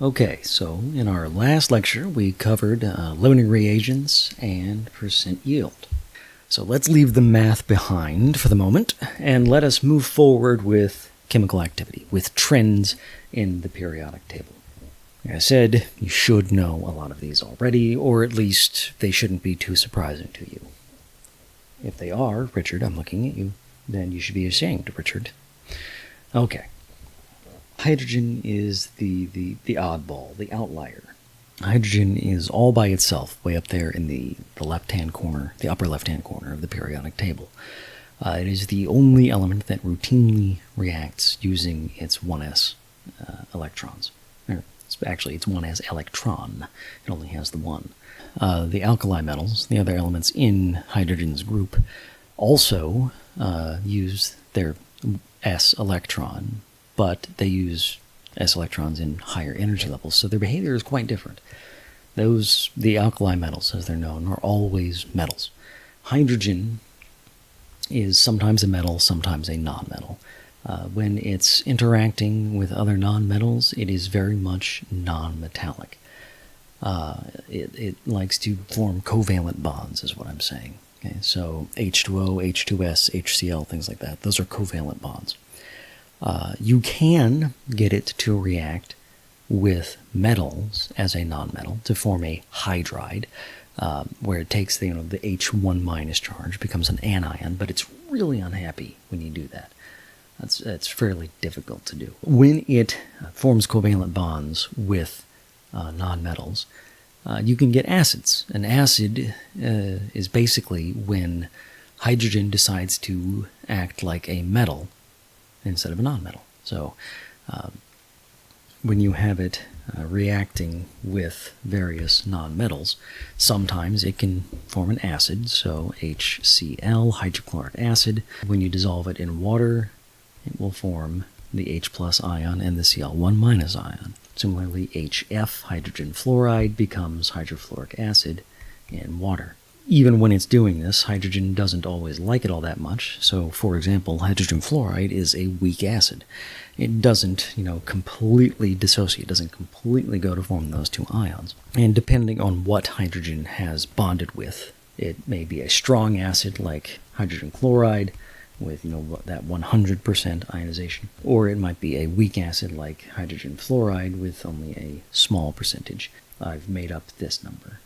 Okay, so in our last lecture, we covered limiting reagents and percent yield. So let's leave the math behind for the moment, and let us move forward with chemical activity, with trends in the periodic table. Like I said, you should know a lot of these already, or at least they shouldn't be too surprising to you. If they are, Richard, I'm looking at you, then you should be ashamed, Richard. Okay. Hydrogen is the oddball, the outlier. Hydrogen is all by itself, way up there in the left-hand corner, the upper left-hand corner of the periodic table. It is the only element that routinely reacts using its 1s electrons. Actually, it's 1s electron. It only has the one. The alkali metals, the other elements in hydrogen's group, also use their s electron, but they use s electrons in higher energy levels, so their behavior is quite different. The alkali metals, as they're known, are always metals. Hydrogen is sometimes a metal, sometimes a nonmetal. When it's interacting with other nonmetals, it is very much nonmetallic. It likes to form covalent bonds, is what I'm saying. Okay, so H2O, H2S, HCl, things like that, those are covalent bonds. You can get it to react with metals as a nonmetal to form a hydride, where it takes the H1 minus charge, becomes an anion, but it's really unhappy when you do that. That's fairly difficult to do. When it forms covalent bonds with nonmetals, you can get acids. An acid is basically when hydrogen decides to act like a metal instead of a nonmetal. So when you have it reacting with various nonmetals, sometimes it can form an acid, so HCl, hydrochloric acid. When you dissolve it in water, it will form the H plus ion and the Cl1 minus ion. Similarly, HF, hydrogen fluoride, becomes hydrofluoric acid in water. Even when it's doing this, hydrogen doesn't always like it all that much. So, for example, hydrogen fluoride is a weak acid. It doesn't, completely dissociate. It doesn't completely go to form those two ions. And depending on what hydrogen has bonded with, it may be a strong acid like hydrogen chloride with, that 100% ionization. Or it might be a weak acid like hydrogen fluoride with only a small percentage. I've made up this number.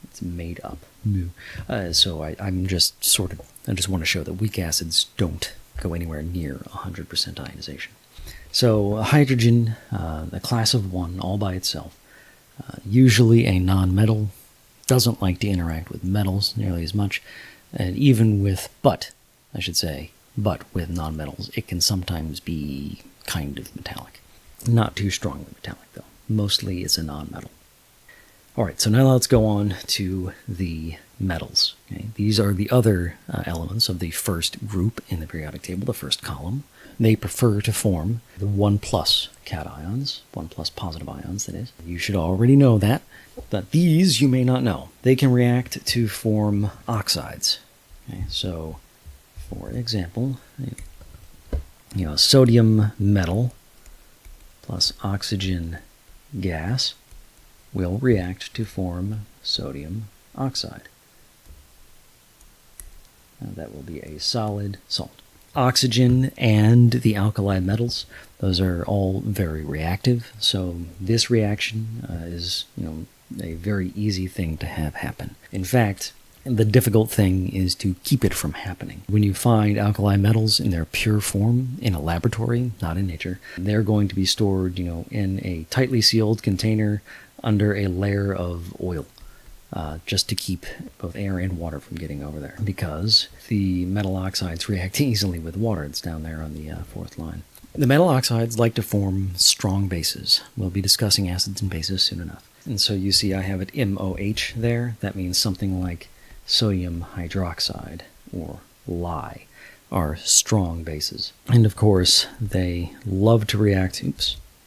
It's made up. So I just want to show that weak acids don't go anywhere near 100% ionization. So hydrogen, a class of one all by itself, usually a nonmetal, doesn't like to interact with metals nearly as much, and even with, but with nonmetals, it can sometimes be kind of metallic. Not too strongly metallic, though. Mostly it's a nonmetal. All right, so now let's go on to the metals. Okay? These are the other elements of the first group in the periodic table, the first column. They prefer to form the 1+ cations, 1+ positive ions, that is. You should already know that, but these you may not know. They can react to form oxides. Okay? So, for example, sodium metal plus oxygen gas will react to form sodium oxide. That will be a solid salt. Oxygen and the alkali metals, those are all very reactive, so this reaction is a very easy thing to have happen. In fact, the difficult thing is to keep it from happening. When you find alkali metals in their pure form in a laboratory, not in nature, they're going to be stored in a tightly sealed container under a layer of oil, just to keep both air and water from getting over there, because the metal oxides react easily with water. It's down there on the fourth line. The metal oxides like to form strong bases. We'll be discussing acids and bases soon enough. And so you see I have it MOH there. That means something like sodium hydroxide or Li are strong bases. And of course, they love to react,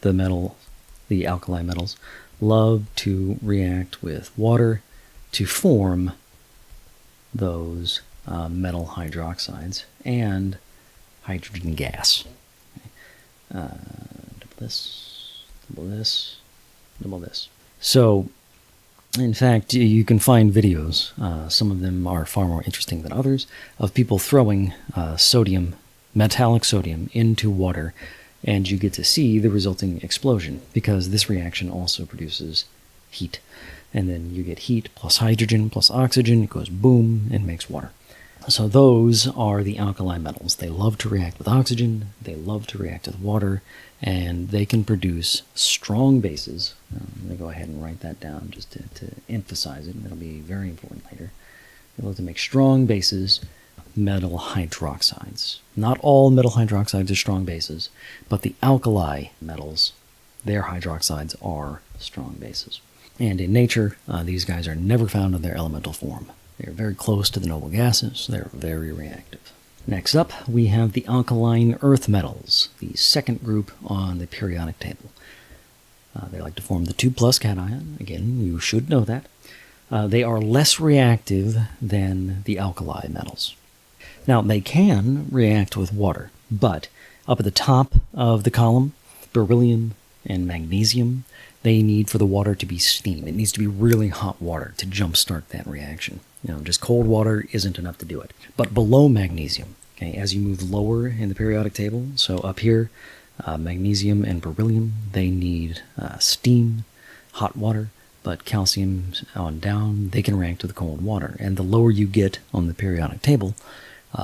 the alkali metals, love to react with water to form those metal hydroxides and hydrogen gas. Double this. double this. So, in fact, you can find videos, some of them are far more interesting than others, of people throwing metallic sodium into water, and you get to see the resulting explosion, because this reaction also produces heat. And then you get heat plus hydrogen plus oxygen, it goes boom, and makes water. So those are the alkali metals. They love to react with oxygen, they love to react with water, and they can produce strong bases. I'm going to go ahead and write that down just to emphasize it. It'll be very important later. They love to make strong bases, metal hydroxides. Not all metal hydroxides are strong bases, but the alkali metals, their hydroxides are strong bases. And in nature, these guys are never found in their elemental form. They're very close to the noble gases. They're very reactive. Next up, we have the alkaline earth metals, the second group on the periodic table. They like to form the 2+ cation. Again, you should know that. They are less reactive than the alkali metals. Now, they can react with water, but up at the top of the column, beryllium and magnesium, they need for the water to be steam. It needs to be really hot water to jumpstart that reaction. Just cold water isn't enough to do it. But below magnesium, okay, as you move lower in the periodic table, so up here, magnesium and beryllium, they need steam, hot water, but calcium on down, they can react with cold water. And the lower you get on the periodic table,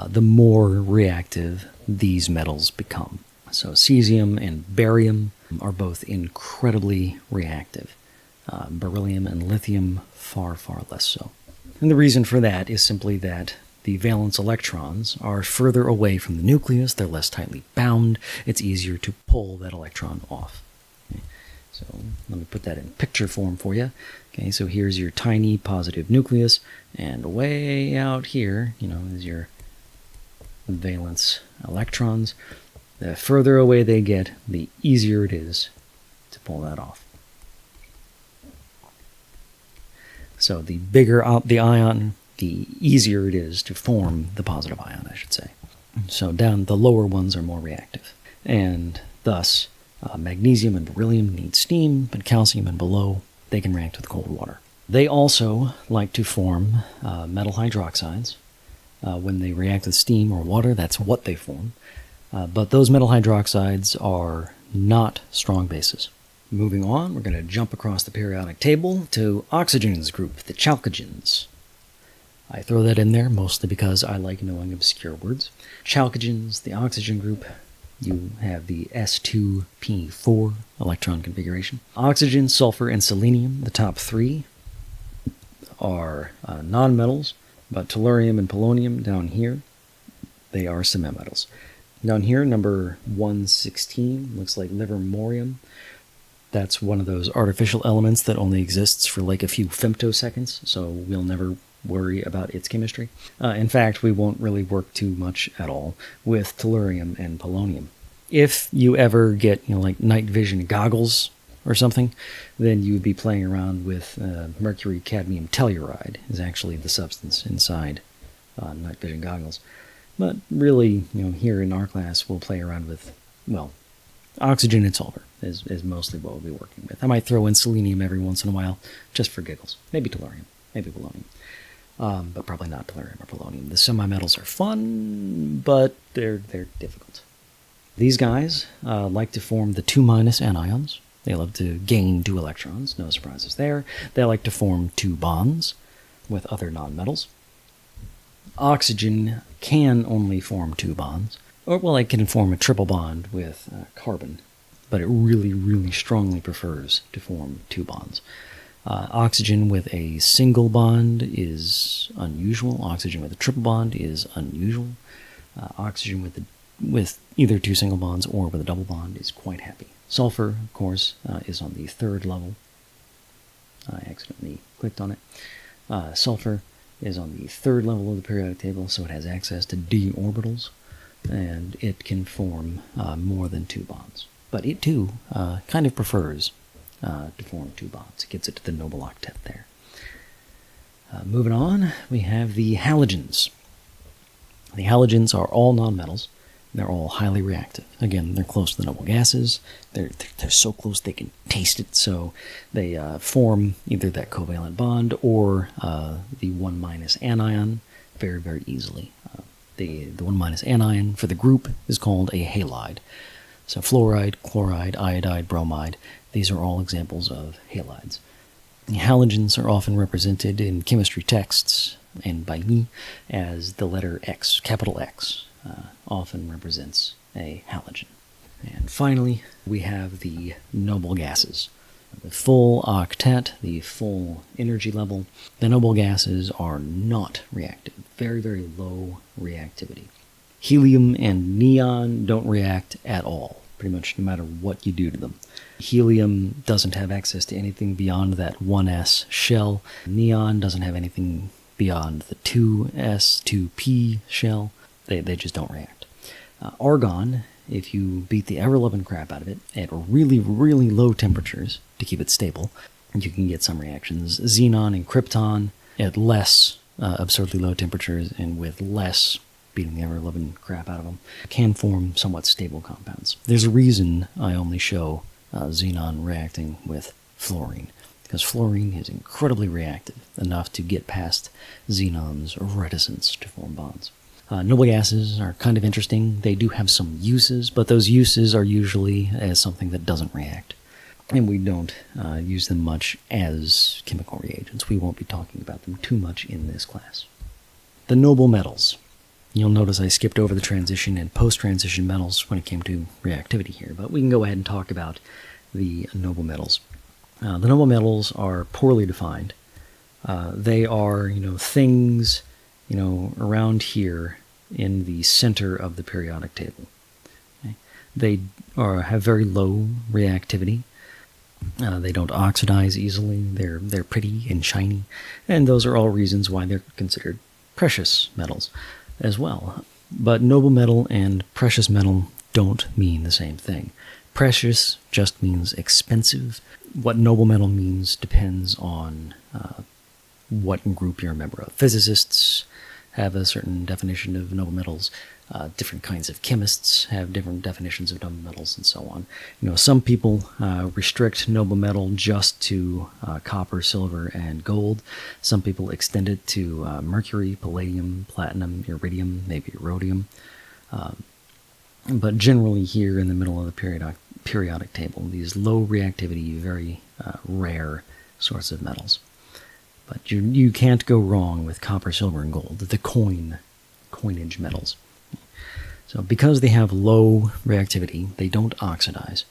the more reactive these metals become. So cesium and barium are both incredibly reactive. Beryllium and lithium far, far less so. And the reason for that is simply that the valence electrons are further away from the nucleus, they're less tightly bound, it's easier to pull that electron off. Okay. So let me put that in picture form for you. Okay, so here's your tiny positive nucleus, and way out here, is your valence electrons. The further away they get, the easier it is to pull that off. So the bigger the ion, the easier it is to form the positive ion, I should say. So down, the lower ones are more reactive. And thus, magnesium and beryllium need steam, but calcium and below, they can react with cold water. They also like to form metal hydroxides. When they react with steam or water, that's what they form. But those metal hydroxides are not strong bases. Moving on, we're going to jump across the periodic table to oxygen's group, the Chalcogens. I throw that in there mostly because I like knowing obscure words. Chalcogens, the oxygen group, you have the S2P4 electron configuration. Oxygen, sulfur, and selenium, the top three, are nonmetals, but tellurium and polonium down here, they are semimetals. Down here, number 116, looks like livermorium. That's one of those artificial elements that only exists for like a few femtoseconds, so we'll never worry about its chemistry. In fact, we won't really work too much at all with tellurium and polonium. If you ever get, like night vision goggles or something, then you would be playing around with mercury cadmium telluride is actually the substance inside night vision goggles. But really, here in our class, we'll play around with, oxygen and sulfur is mostly what we'll be working with. I might throw in selenium every once in a while, just for giggles. Maybe tellurium, maybe polonium. But probably not tellurium or polonium. The semimetals are fun, but they're difficult. These guys like to form the 2- anions. They love to gain 2 electrons, no surprises there. They like to form 2 bonds with other nonmetals. Oxygen can only form 2 bonds, or it can form a triple bond with carbon, but it really, really strongly prefers to form 2 bonds. Oxygen with a single bond is unusual. Oxygen with a triple bond is unusual. Oxygen with either 2 single bonds or with a double bond is quite happy. Sulfur, of course, is on the 3rd level. I accidentally clicked on it. Sulfur is on the 3rd level of the periodic table, so it has access to d orbitals, and it can form more than 2 bonds. But it too kind of prefers to form 2 bonds. It gets it to the noble octet there. Moving on, we have the halogens. The halogens are all nonmetals. They're all highly reactive. Again, they're close to the noble gases. They're so close they can taste it, so they form either that covalent bond or the 1- anion very, very easily. The 1- anion for the group is called a halide. So fluoride, chloride, iodide, bromide, these are all examples of halides. The halogens are often represented in chemistry texts and by me as the letter X, capital X. Often represents a halogen. And finally, we have the noble gases. The full octet, the full energy level. The noble gases are not reactive. Very, very low reactivity. Helium and neon don't react at all, pretty much no matter what you do to them. Helium doesn't have access to anything beyond that 1s shell. Neon doesn't have anything beyond the 2s, 2p shell. They just don't react. Argon, if you beat the ever-loving crap out of it at really, really low temperatures to keep it stable, you can get some reactions. Xenon and krypton at less absurdly low temperatures and with less beating the ever-loving crap out of them can form somewhat stable compounds. There's a reason I only show xenon reacting with fluorine, because fluorine is incredibly reactive, enough to get past xenon's reticence to form bonds. Noble gases are kind of interesting. They do have some uses, but those uses are usually as something that doesn't react. And we don't use them much as chemical reagents. We won't be talking about them too much in this class. The noble metals. You'll notice I skipped over the transition and post-transition metals when it came to reactivity here, but we can go ahead and talk about the noble metals. The noble metals are poorly defined. They are, things, around here in the center of the periodic table. Okay? They have very low reactivity. They don't oxidize easily. They're pretty and shiny, and those are all reasons why they're considered precious metals as well. But noble metal and precious metal don't mean the same thing. Precious just means expensive. What noble metal means depends on what group you're a member of. Physicists have a certain definition of noble metals. Different kinds of chemists have different definitions of noble metals, and so on. Some people restrict noble metal just to copper, silver, and gold. Some people extend it to mercury, palladium, platinum, iridium, maybe rhodium. But generally here in the middle of the periodic table, these low reactivity, very rare sorts of metals. But you can't go wrong with copper, silver, and gold, the coinage metals. So because they have low reactivity, they don't oxidize,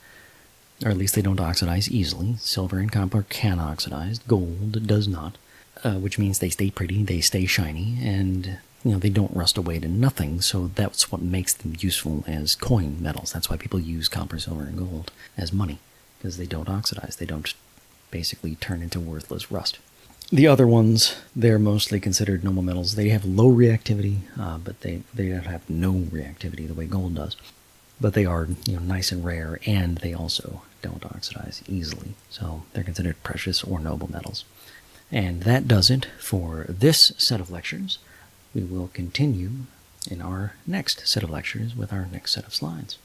or at least they don't oxidize easily. Silver and copper can oxidize. Gold does not, which means they stay pretty, they stay shiny, and they don't rust away to nothing, so that's what makes them useful as coin metals. That's why people use copper, silver, and gold as money, because they don't oxidize. They don't basically turn into worthless rust. The other ones, they're mostly considered noble metals. They have low reactivity, but they don't have no reactivity the way gold does. But they are nice and rare, and they also don't oxidize easily. So they're considered precious or noble metals. And that does it for this set of lectures. We will continue in our next set of lectures with our next set of slides.